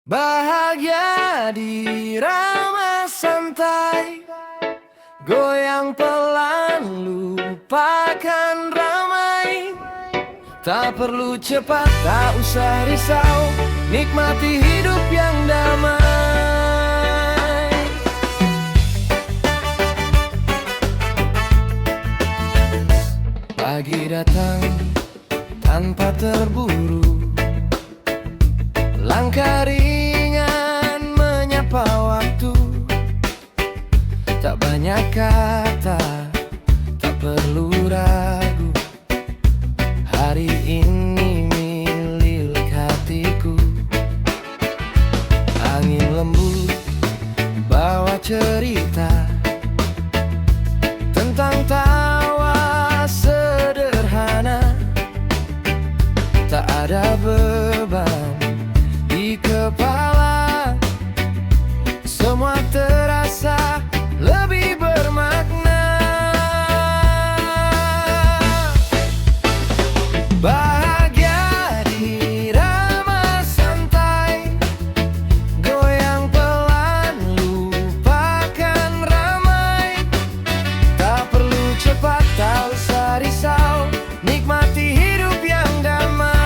Bahagia dirama santai, goyang pelan, lupakan ramai. Tak perlu cepat, tak usah risau, nikmati hidup yang damai. Pagi datang tanpa terburu, langkah ringan menyapa waktu. Tak banyak kata, tak perlu ragu, hari ini milik hatiku. Angin lembut bawa cerita tentang tawa sederhana. Tak ada beban di kepala, semua terasa lebih bermakna. Bahagia dirama santai, goyang pelan, lupakan ramai. Tak perlu cepat, tak usah risau, nikmati hidup yang damai.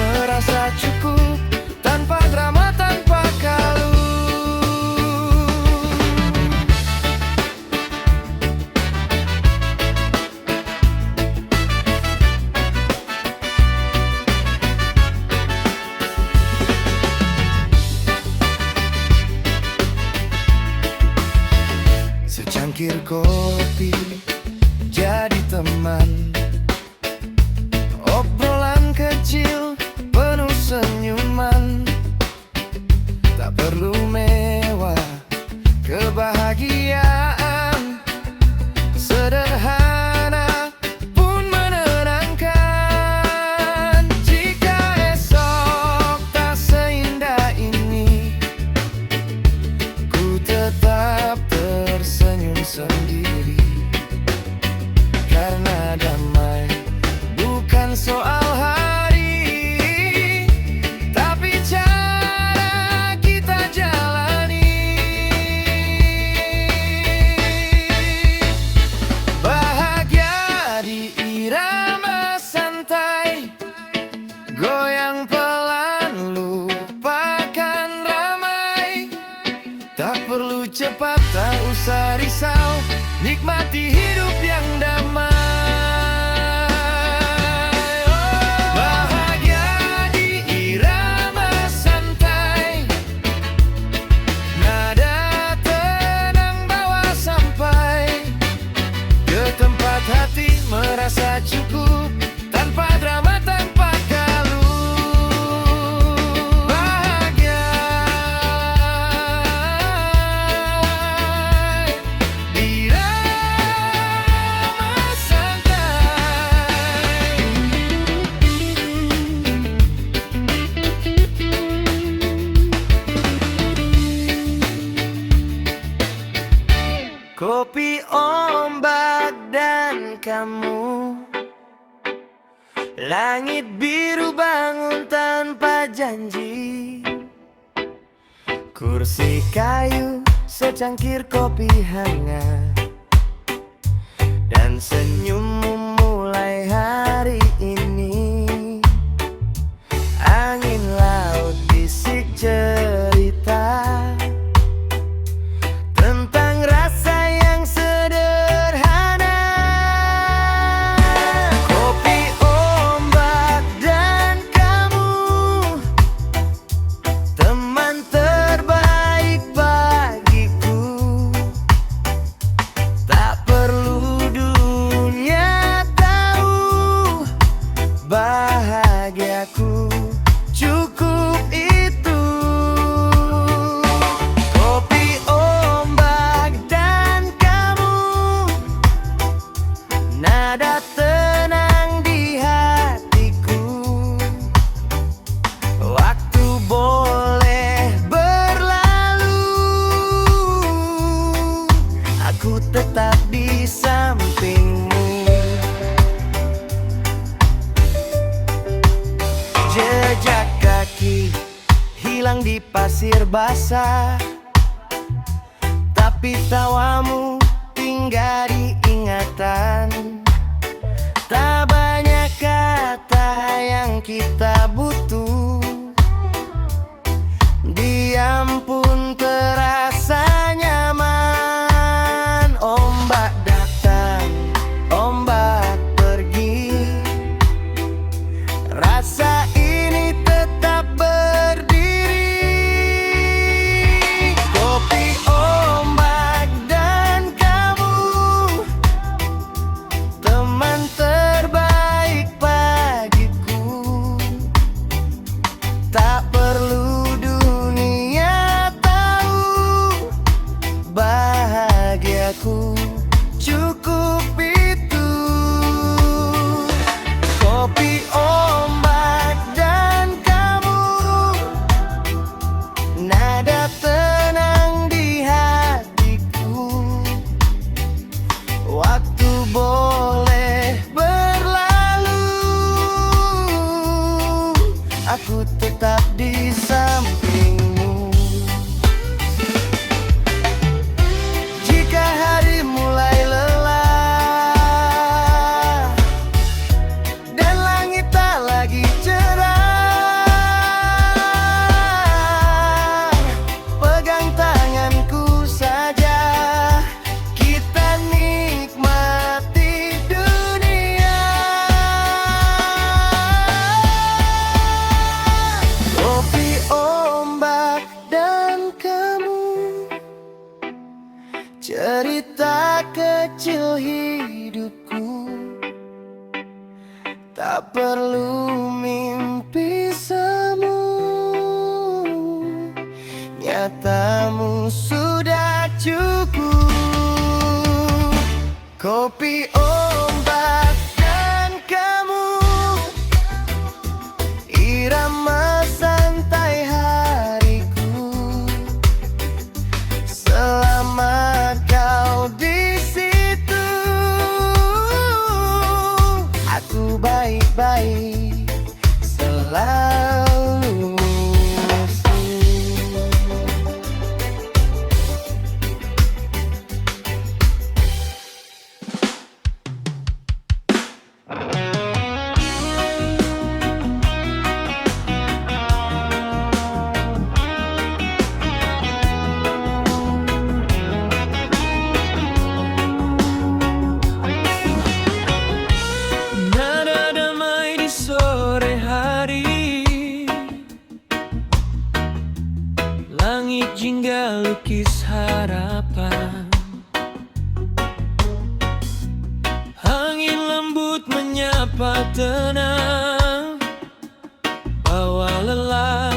Merasa cukup, tanpa drama, tanpa kalu. Secangkir kopi jadi teman, obrolan kecil penuh senyuman. Tak perlu mewah, kebahagiaan sederhana pun menenangkan. Jika esok tak seindah ini, ku tetap tersenyum sendiri. Karena damai bukan soal goyang pelan, lupakan ramai. Tak perlu cepat, tak usah risau, nikmati hidup yang damai. Bahagia di irama santai, nada tenang bawa sampai ke tempat hati merasa cukup, tanpa drama, tanpa kopi, ombak, dan kamu. Langit biru bangun tanpa janji, kursi kayu, secangkir kopi hangat, dan senyummu mulai hari ini. Angin laut bisik cerita tentang rasa yang sederhana. Kopi, ombak, dan kamu, teman terbaik bagiku. Tak perlu dunia tetap di sampingmu. Jejak kaki hilang di pasir basah, tapi tawamu tinggal di ingatan. Tak banyak kata yang kita butuh, diam pun terasa nyaman. Ombak datang, ombak pergi, rasa ini tetap berdiri. Kopi, ombak, dan kamu, teman terbaik bagiku. Tak perlu dunia tahu, bahagiaku cukup itu. Kopi, ombak, dan kamu, nada tenang di hatiku. Waktu boleh berlalu, aku tetap di sampingmu. Jika hari mulai lelah dan langit tak lagi cerah, pegang tanganku saja, kita nikmati dunia. Kopi, ombak, dan kamu, cerita kecil hidupku. Tak perlu mimpi semu, nyatamu sudah cukup. Kopi, ombak, dan kamu, irama santai hariku. Selama kau di situ, aku baik-baik selalu. Nada damai di sore hari, langit jingga lukis harapan. Angin lembut menyapa tenang, bawa lelah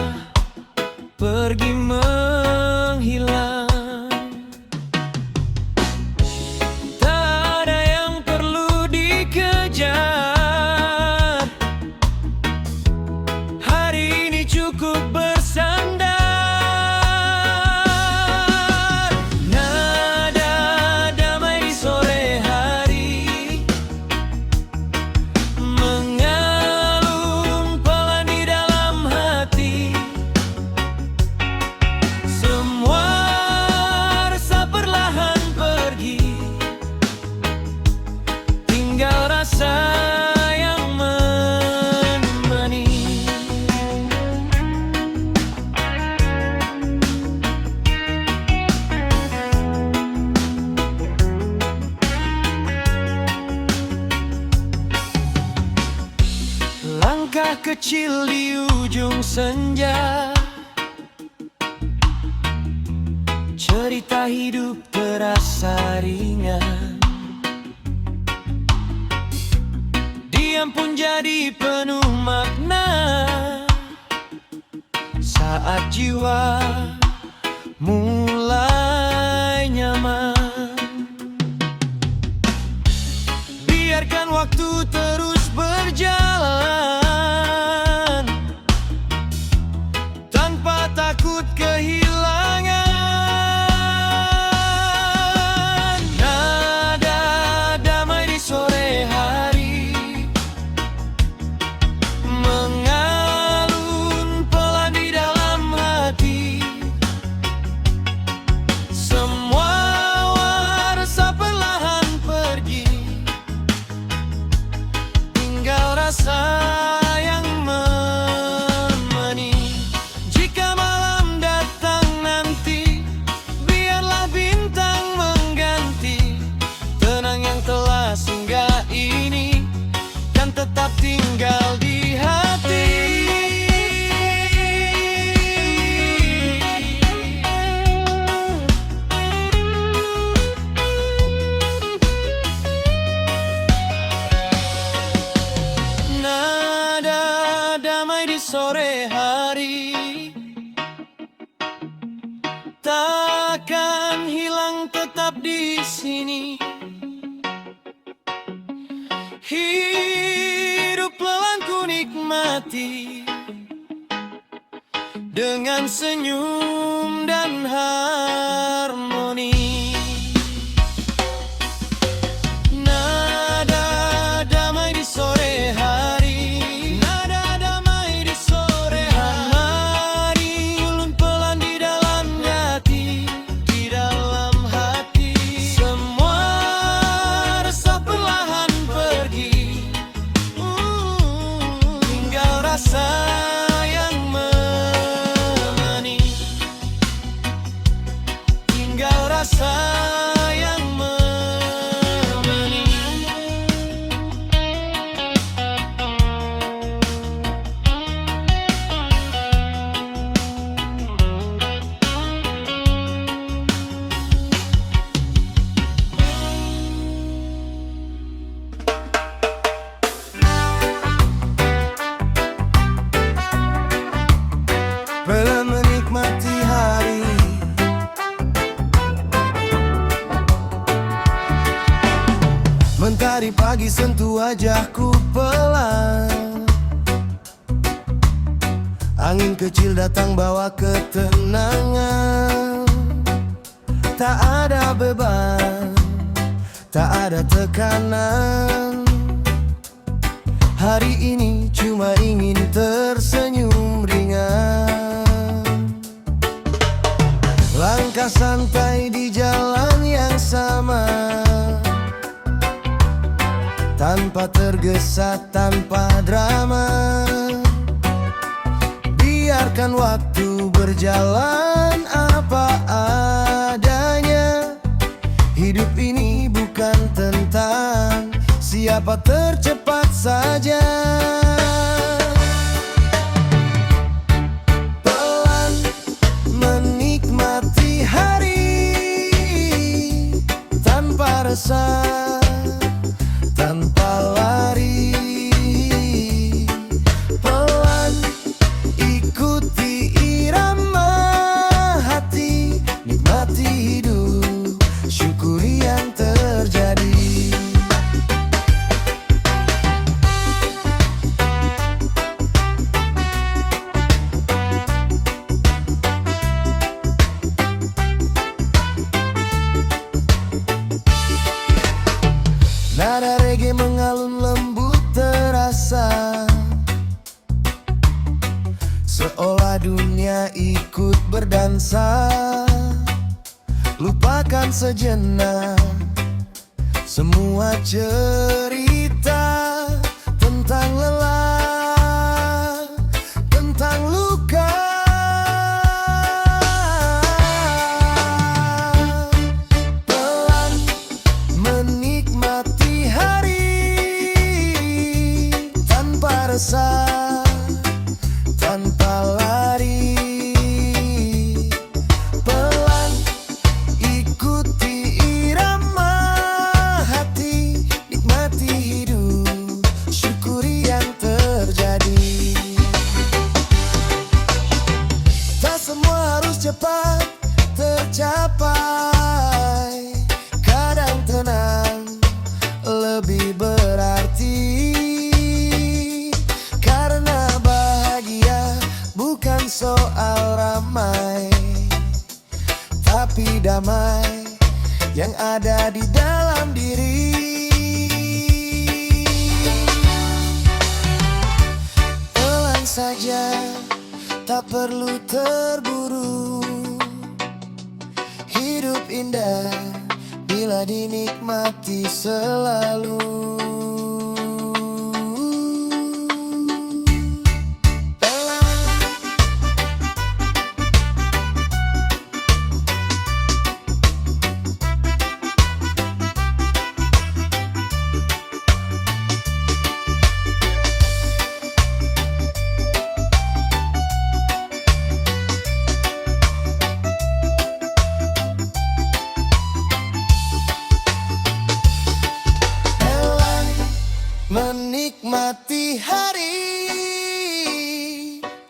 pergi menghilang. Tak ada yang perlu dikejar, hari ini cukup bersandar. Nada damai di sore hari, mengalun pelan di dalam hati. Semua rasa perlahan pergi, tinggal rasa yang menemani. Langkah kecil di ujung senja, cerita hidup terasa ringan. Diam pun jadi penuh makna, saat jiwa mulai nyaman. Biarkan waktu terus berjalan, tanpa takut kehilangan. takkan hilang, tetap di sini. Hidup pelan ku nikmati dengan senyum dan harmoni. Nada damai di sore hari, nada damai di sore hari. Mari ulun pelan di dalam hati, di dalam hati. Semua resah perlahan pergi, tinggal rasa yang menemani, tinggal rasa yang menemani. Pelan menikmati hari, mentari pagi sentuh wajahku pelan. Angin kecil datang bawa ketenangan. Tak ada beban, tak ada tekanan. Hari ini cuma ingin tersenyum ringan. Langkah santai di jalan yang sama, tanpa tergesa, tanpa drama. Biarkan waktu berjalan apa adanya. Hidup ini bukan tentang siapa tercepat saja. Pelan menikmati hari, tanpa resah, tanpa lari. Pelan ikuti irama hati, nikmati hidup, syukuri yang terjadi. Nada reggae mengalun lembut terasa, seolah dunia ikut berdansa. Lupakan sejenak semua cerita tentang lelah, tentang luka. Pelan menikmati hari, tanpa resah, tanpa lari. Pelan ikuti irama hati, nikmati hidup, syukuri yang terjadi. Tak semua harus cepat tercapai, kadang tenang lebih berarti. Karena bahagia bukan soal ramai, tapi damai yang ada di dalam diri. Pelan saja, tak perlu terburu. Hidup indah bila dinikmati selalu. Menikmati hari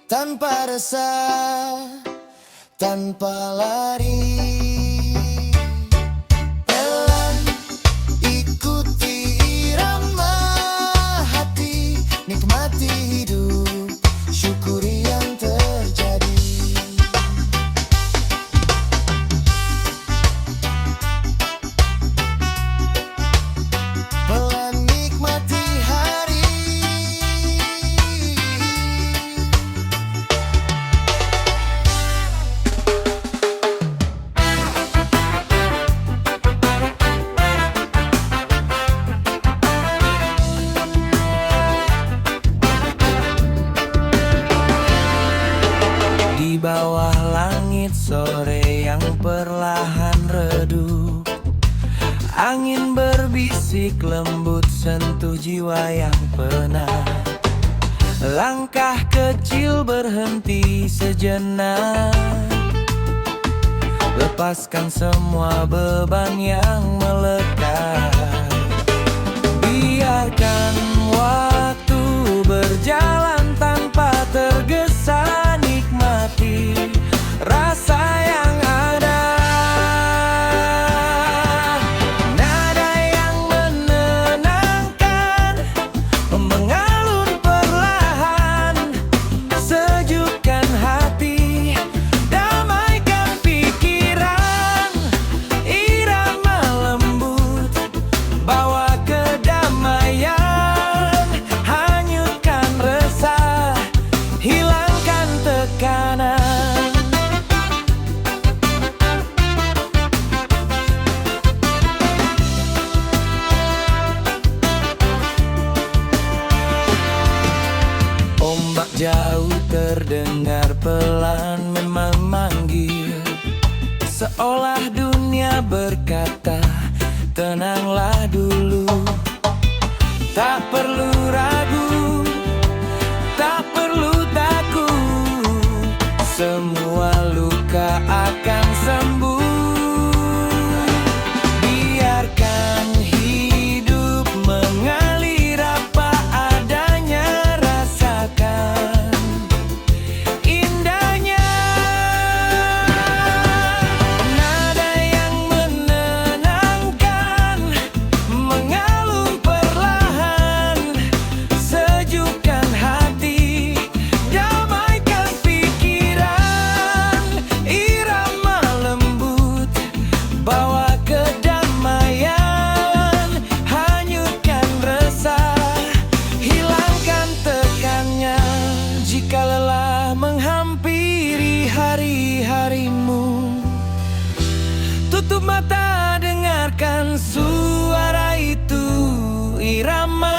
tanpa resah, tanpa lari. perlahan redup. Angin berbisik lembut sentuh jiwa yang penat. Langkah kecil berhenti sejenak, lepaskan semua beban yang melekat. Biarkan waktu berjalan tanpa tergesa, nikmati rasa yang ada. Nada yang menenangkan mengalun perlahan, sejukkan hati, damaikan pikiran. Irama lembut bawa kedamaian, hanyutkan resah, hilangkan tekanan. Ombak jauh terdengar pelan memanggil, seolah dunia berkata, tenanglah dulu. Tak perlu ragu, tak perlu takut, semua luka akan sembuh. Biarkan hidup mengalir apa adanya, rasakan indahnya. Nada yang menenangkan mengalun perlahan, sejukkan hati, damaikan pikiran. Irama lembut bawa kedamaian, hanyutkan resah, hilangkan tekannya. Jika lelah menghampiri hari-harimu, tutup mata, dengarkan suara itu, irama